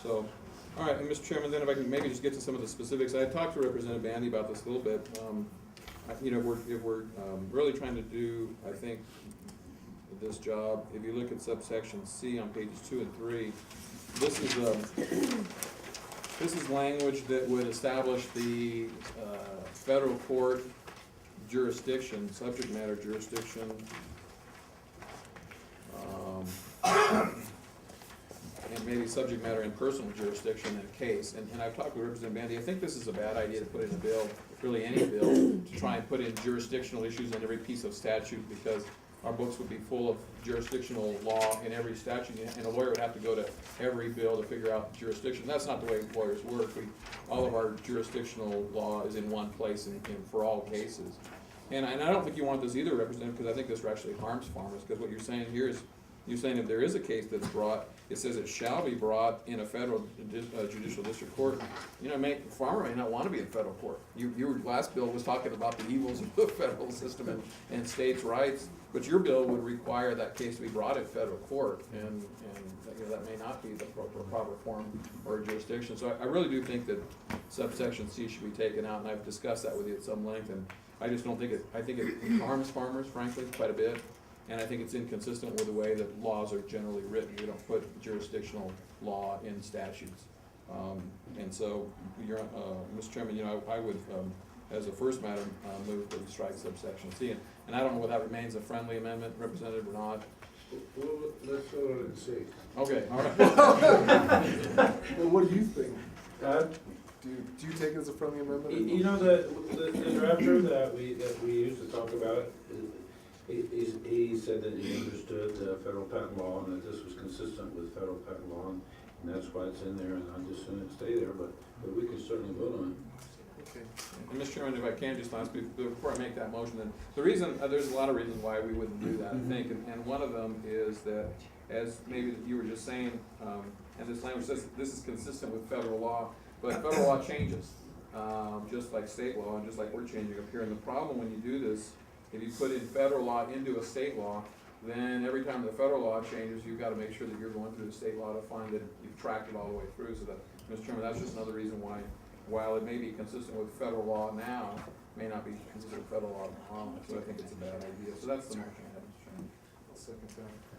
So, all right, and Mr. Chairman, then if I can maybe just get to some of the specifics. I had talked to Representative Bandy about this a little bit. You know, if we're really trying to do, I think, this job, if you look at subsection C on pages 2 and 3, this is language that would establish the federal court jurisdiction, subject matter jurisdiction, and maybe subject matter and personal jurisdiction in a case. And I've talked with Representative Bandy. I think this is a bad idea to put in a bill, really any bill, to try and put in jurisdictional issues in every piece of statute, because our books would be full of jurisdictional law in every statute, and a lawyer would have to go to every bill to figure out the jurisdiction. That's not the way lawyers work. All of our jurisdictional law is in one place and for all cases. And I don't think you want this either, Representative, because I think this actually harms farmers, because what you're saying here is, you're saying if there is a case that's brought, it says it shall be brought in a federal judicial district court. You know, farmer may not want to be in federal court. Your last bill was talking about the evils of the federal system and states' rights, but your bill would require that case to be brought in federal court, and you know, that may not be the proper form or jurisdiction. So I really do think that subsection C should be taken out, and I've discussed that with you at some length, and I just don't think I think it harms farmers, frankly, quite a bit. And I think it's inconsistent with the way that laws are generally written. We don't put jurisdictional law in statutes. And so, Mr. Chairman, you know, I would, as a first matter, move that we strike subsection C. And I don't know whether that remains a friendly amendment, Representative, or not. Well, let's go on and see. Okay, all right. Well, what do you think? Do you take it as a friendly amendment? You know, the drafter that we used to talk about it, he said that he understood federal patent law and that this was consistent with federal patent law, and that's why it's in there, and I'm just going to stay there, but we can certainly vote on it. Okay. And Mr. Chairman, if I can just last, before I make that motion, then the reason, there's a lot of reasons why we wouldn't do that, I think, and one of them is that, as maybe you were just saying, and this language says this is consistent with federal law, but federal law changes, just like state law and just like we're changing up here. And the problem when you do this, if you put in federal law into a state law, then every time the federal law changes, you've got to make sure that you're going through the state law to find that you've tracked it all the way through. So that, Mr. Chairman, that's just another reason why, while it may be consistent with federal law now, may not be consistent with federal law tomorrow. So I think it's a bad idea. So that's the motion I have, Mr. Chairman. I'll second that.